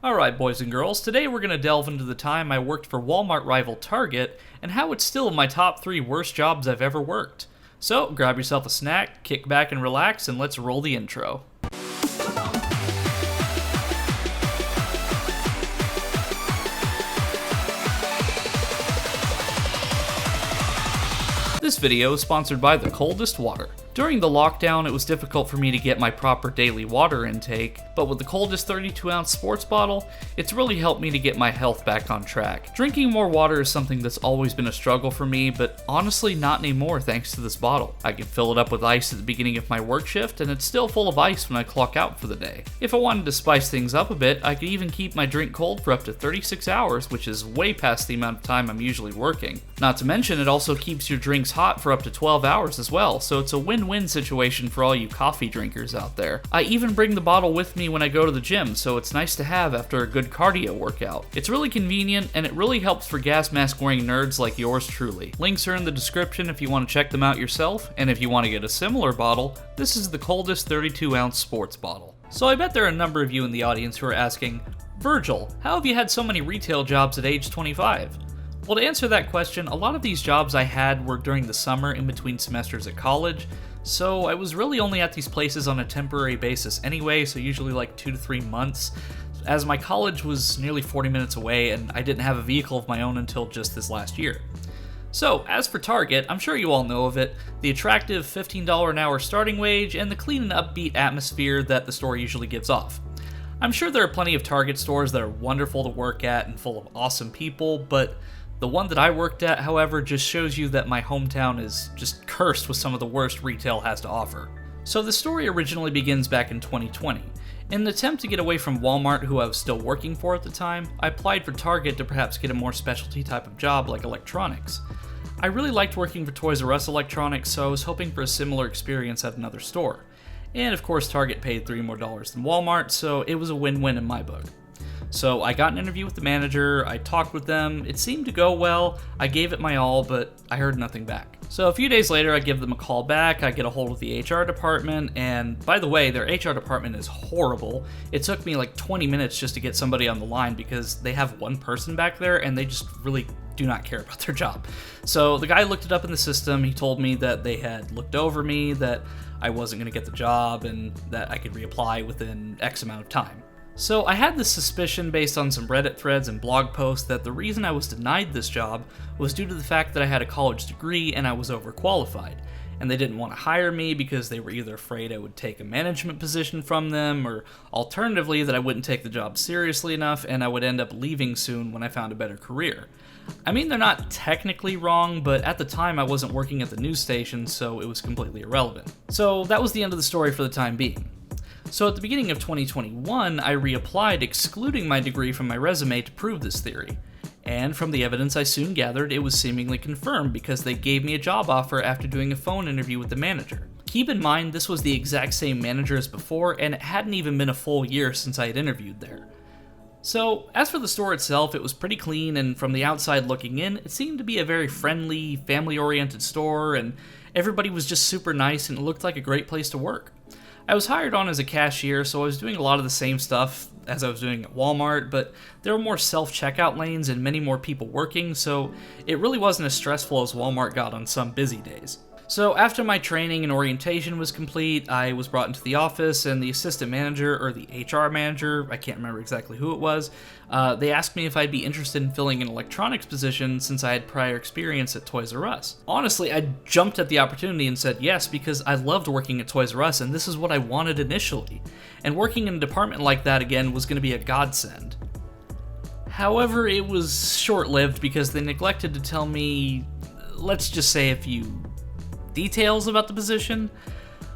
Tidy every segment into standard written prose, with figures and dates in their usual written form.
Alright, boys and girls, today we're going to delve into the time I worked for Walmart rival Target and how it's still my top 3 worst jobs I've ever worked. So, grab yourself a snack, kick back and relax, and let's roll the intro. This video is sponsored by the Coldest Water. During the lockdown, it was difficult for me to get my proper daily water intake, but with the Coldest 32-ounce sports bottle, it's really helped me to get my health back on track. Drinking more water is something that's always been a struggle for me, but honestly not anymore thanks to this bottle. I can fill it up with ice at the beginning of my work shift, and it's still full of ice when I clock out for the day. If I wanted to spice things up a bit, I could even keep my drink cold for up to 36 hours, which is way past the amount of time I'm usually working. Not to mention, it also keeps your drinks hot for up to 12 hours as well, so it's a win-win situation for all you coffee drinkers out there. I even bring the bottle with me when I go to the gym, so it's nice to have after a good cardio workout. It's really convenient, and it really helps for gas mask wearing nerds like yours truly. Links are in the description if you want to check them out yourself, and if you want to get a similar bottle, this is the Coldest 32-ounce sports bottle. So I bet there are a number of you in the audience who are asking, Virgil, how have you had so many retail jobs at age 25? Well, to answer that question, a lot of these jobs I had were during the summer in between semesters at college, so I was really only at these places on a temporary basis anyway, so usually like 2 to 3 months, as my college was nearly 40 minutes away and I didn't have a vehicle of my own until just this last year. So, as for Target, I'm sure you all know of it, the attractive $15 an hour starting wage and the clean and upbeat atmosphere that the store usually gives off. I'm sure there are plenty of Target stores that are wonderful to work at and full of awesome people, but the one that I worked at, however, just shows you that my hometown is just cursed with some of the worst retail has to offer. So the story originally begins back in 2020. In an attempt to get away from Walmart, who I was still working for at the time, I applied for Target to perhaps get a more specialty type of job like electronics. I really liked working for Toys R Us electronics, so I was hoping for a similar experience at another store. And of course Target paid $3 more than Walmart, so it was a win-win in my book. So I got an interview with the manager, I talked with them, it seemed to go well, I gave it my all, but I heard nothing back. So a few days later I give them a call back, I get a hold of the HR department, and by the way, their HR department is horrible. It took me like 20 minutes just to get somebody on the line because they have one person back there and they just really do not care about their job. So the guy looked it up in the system, he told me that they had looked over me, that I wasn't going to get the job, and that I could reapply within X amount of time. So I had this suspicion based on some Reddit threads and blog posts that the reason I was denied this job was due to the fact that I had a college degree and I was overqualified, and they didn't want to hire me because they were either afraid I would take a management position from them, or alternatively that I wouldn't take the job seriously enough and I would end up leaving soon when I found a better career. I mean, they're not technically wrong, but at the time I wasn't working at the news station, so it was completely irrelevant. So that was the end of the story for the time being. So at the beginning of 2021, I reapplied, excluding my degree from my resume to prove this theory. And from the evidence I soon gathered, it was seemingly confirmed because they gave me a job offer after doing a phone interview with the manager. Keep in mind, this was the exact same manager as before, and it hadn't even been a full year since I had interviewed there. So, as for the store itself, it was pretty clean, and from the outside looking in, it seemed to be a very friendly, family-oriented store, and everybody was just super nice, and it looked like a great place to work. I was hired on as a cashier, so I was doing a lot of the same stuff as I was doing at Walmart, but there were more self-checkout lanes and many more people working, so it really wasn't as stressful as Walmart got on some busy days. So after my training and orientation was complete, I was brought into the office, and the assistant manager, or the HR manager, I can't remember exactly who it was, they asked me if I'd be interested in filling an electronics position since I had prior experience at Toys R Us. Honestly, I jumped at the opportunity and said yes because I loved working at Toys R Us and this is what I wanted initially. And working in a department like that again was going to be a godsend. However, it was short-lived because they neglected to tell me, let's just say, a few details about the position.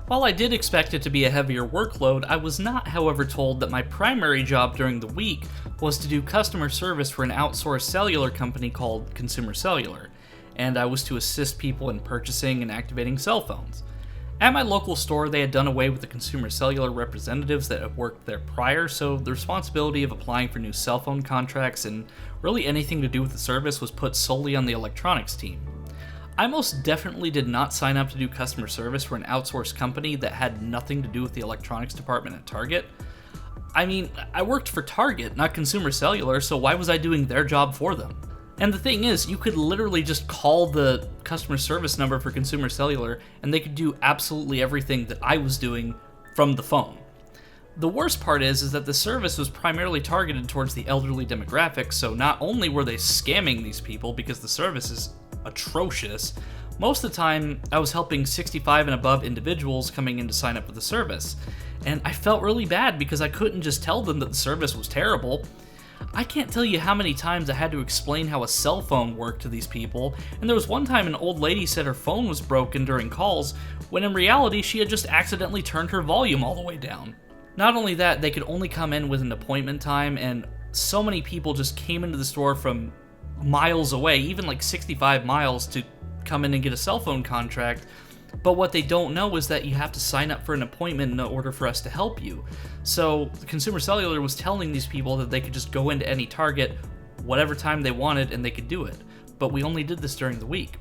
While I did expect it to be a heavier workload, I was not, however, told that my primary job during the week was to do customer service for an outsourced cellular company called Consumer Cellular, and I was to assist people in purchasing and activating cell phones. At my local store, they had done away with the Consumer Cellular representatives that had worked there prior, so the responsibility of applying for new cell phone contracts and really anything to do with the service was put solely on the electronics team. I most definitely did not sign up to do customer service for an outsourced company that had nothing to do with the electronics department at Target. I mean, I worked for Target, not Consumer Cellular, so why was I doing their job for them? And the thing is, you could literally just call the customer service number for Consumer Cellular, and they could do absolutely everything that I was doing from the phone. The worst part is that the service was primarily targeted towards the elderly demographic, so not only were they scamming these people because the service is atrocious, most of the time I was helping 65 and above individuals coming in to sign up for the service. And I felt really bad because I couldn't just tell them that the service was terrible. I can't tell you how many times I had to explain how a cell phone worked to these people, and there was one time an old lady said her phone was broken during calls, when in reality she had just accidentally turned her volume all the way down. Not only that, they could only come in with an appointment time, and so many people just came into the store from miles away, even like 65 miles, to come in and get a cell phone contract. But what they don't know is that you have to sign up for an appointment in order for us to help you. So the Consumer Cellular was telling these people that they could just go into any Target whatever time they wanted and they could do it. But we only did this during the week.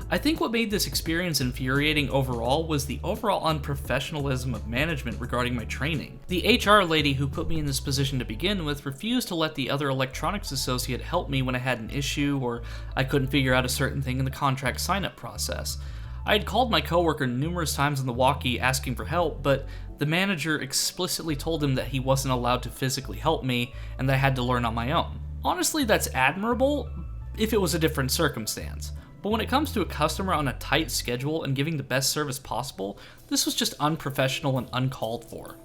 I think what made this experience infuriating overall was the overall unprofessionalism of management regarding my training. The HR lady who put me in this position to begin with refused to let the other electronics associate help me when I had an issue or I couldn't figure out a certain thing in the contract sign-up process. I had called my coworker numerous times on the walkie asking for help, but the manager explicitly told him that he wasn't allowed to physically help me and that I had to learn on my own. Honestly, that's admirable if it was a different circumstance. But when it comes to a customer on a tight schedule and giving the best service possible, this was just unprofessional and uncalled for.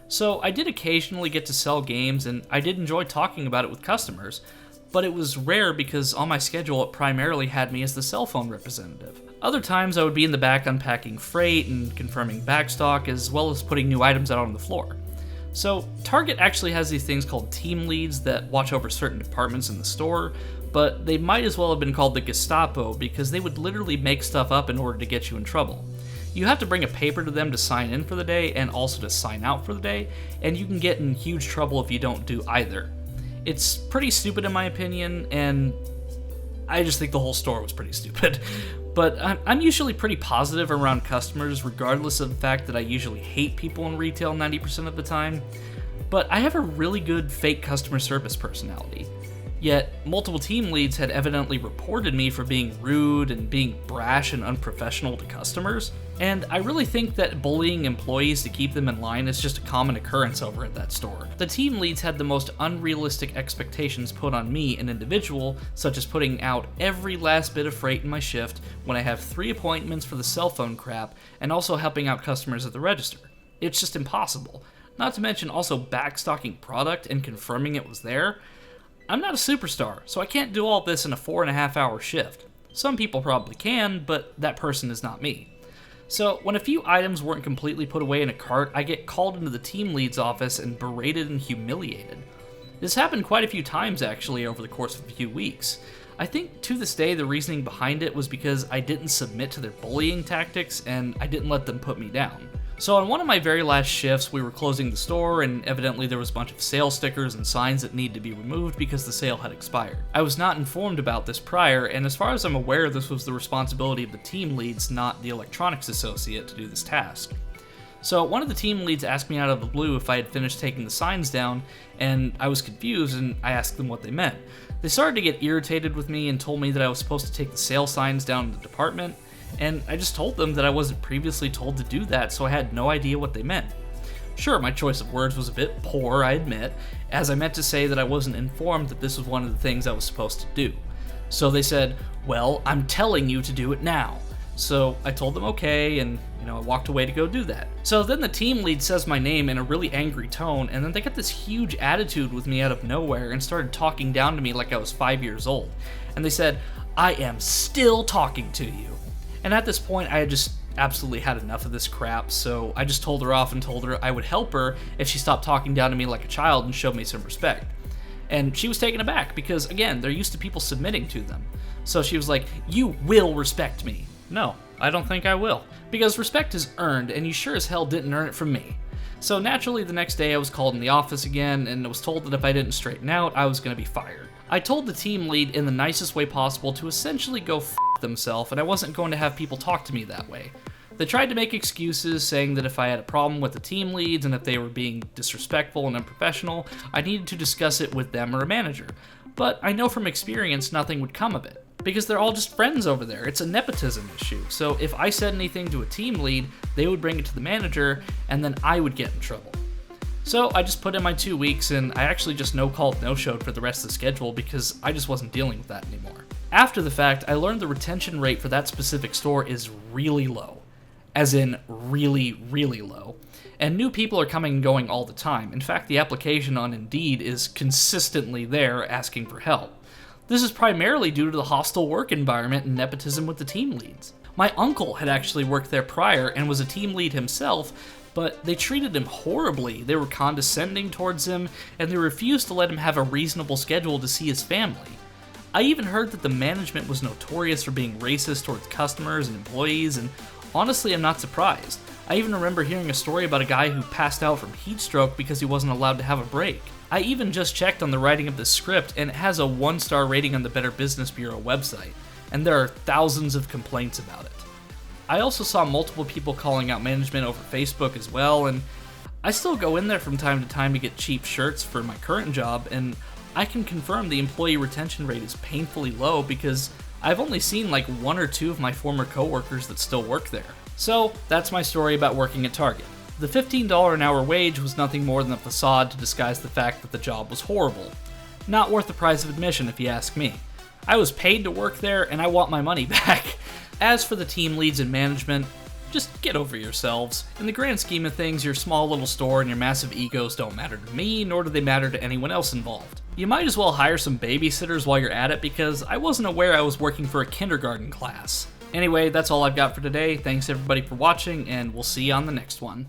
So I did occasionally get to sell games and I did enjoy talking about it with customers, but it was rare because on my schedule it primarily had me as the cell phone representative. Other times I would be in the back unpacking freight and confirming backstock as well as putting new items out on the floor. So Target actually has these things called team leads that watch over certain departments in the store, but they might as well have been called the Gestapo because they would literally make stuff up in order to get you in trouble. You have to bring a paper to them to sign in for the day and also to sign out for the day, and you can get in huge trouble if you don't do either. It's pretty stupid in my opinion, and I just think the whole store was pretty stupid. But I'm usually pretty positive around customers regardless of the fact that I usually hate people in retail 90% of the time, but I have a really good fake customer service personality. Yet, multiple team leads had evidently reported me for being rude and being brash and unprofessional to customers, and I really think that bullying employees to keep them in line is just a common occurrence over at that store. The team leads had the most unrealistic expectations put on me, an individual, such as putting out every last bit of freight in my shift when I have 3 appointments for the cell phone crap, and also helping out customers at the register. It's just impossible. Not to mention also backstocking product and confirming it was there. I'm not a superstar, so I can't do all this in a 4.5 hour shift. Some people probably can, but that person is not me. So when a few items weren't completely put away in a cart, I get called into the team lead's office and berated and humiliated. This happened quite a few times actually over the course of a few weeks. I think to this day the reasoning behind it was because I didn't submit to their bullying tactics and I didn't let them put me down. So on one of my very last shifts, we were closing the store and evidently there was a bunch of sale stickers and signs that needed to be removed because the sale had expired. I was not informed about this prior, and as far as I'm aware, this was the responsibility of the team leads, not the electronics associate, to do this task. So one of the team leads asked me out of the blue if I had finished taking the signs down, and I was confused and I asked them what they meant. They started to get irritated with me and told me that I was supposed to take the sale signs down in the department, and I just told them that I wasn't previously told to do that, so I had no idea what they meant. Sure, my choice of words was a bit poor, I admit, as I meant to say that I wasn't informed that this was one of the things I was supposed to do. So they said, "Well, I'm telling you to do it now." So I told them okay, and I walked away to go do that. So then the team lead says my name in a really angry tone, and then they got this huge attitude with me out of nowhere and started talking down to me like I was 5 years old. And they said, "I am still talking to you." And at this point, I had just absolutely had enough of this crap, so I just told her off and told her I would help her if she stopped talking down to me like a child and showed me some respect. And she was taken aback because, again, they're used to people submitting to them. So she was like, "You will respect me." No, I don't think I will. Because respect is earned, and you sure as hell didn't earn it from me. So naturally, the next day I was called in the office again, and I was told that if I didn't straighten out, I was going to be fired. I told the team lead in the nicest way possible to essentially go f*** themselves, and I wasn't going to have people talk to me that way. They tried to make excuses, saying that if I had a problem with the team leads and if they were being disrespectful and unprofessional, I needed to discuss it with them or a manager. But I know from experience nothing would come of it, because they're all just friends over there. It's a nepotism issue. So if I said anything to a team lead, they would bring it to the manager, and then I would get in trouble. So I just put in my 2 weeks, and I actually just no-called, no-showed for the rest of the schedule because I just wasn't dealing with that anymore. After the fact, I learned the retention rate for that specific store is really low. As in really, really low. And new people are coming and going all the time. In fact, the application on Indeed is consistently there asking for help. This is primarily due to the hostile work environment and nepotism with the team leads. My uncle had actually worked there prior and was a team lead himself, but they treated him horribly. They were condescending towards him, and they refused to let him have a reasonable schedule to see his family. I even heard that the management was notorious for being racist towards customers and employees, and honestly, I'm not surprised. I even remember hearing a story about a guy who passed out from heat stroke because he wasn't allowed to have a break. I even just checked on the writing of the script, and it has a 1-star rating on the Better Business Bureau website, and there are thousands of complaints about it. I also saw multiple people calling out management over Facebook as well, and I still go in there from time to time to get cheap shirts for my current job, and I can confirm the employee retention rate is painfully low because I've only seen like 1 or 2 of my former coworkers that still work there. So that's my story about working at Target. The $15 an hour wage was nothing more than a facade to disguise the fact that the job was horrible. Not worth the price of admission if you ask me. I was paid to work there and I want my money back. As for the team leads and management, just get over yourselves. In the grand scheme of things, your small little store and your massive egos don't matter to me, nor do they matter to anyone else involved. You might as well hire some babysitters while you're at it because I wasn't aware I was working for a kindergarten class. Anyway, that's all I've got for today. Thanks everybody for watching, and we'll see you on the next one.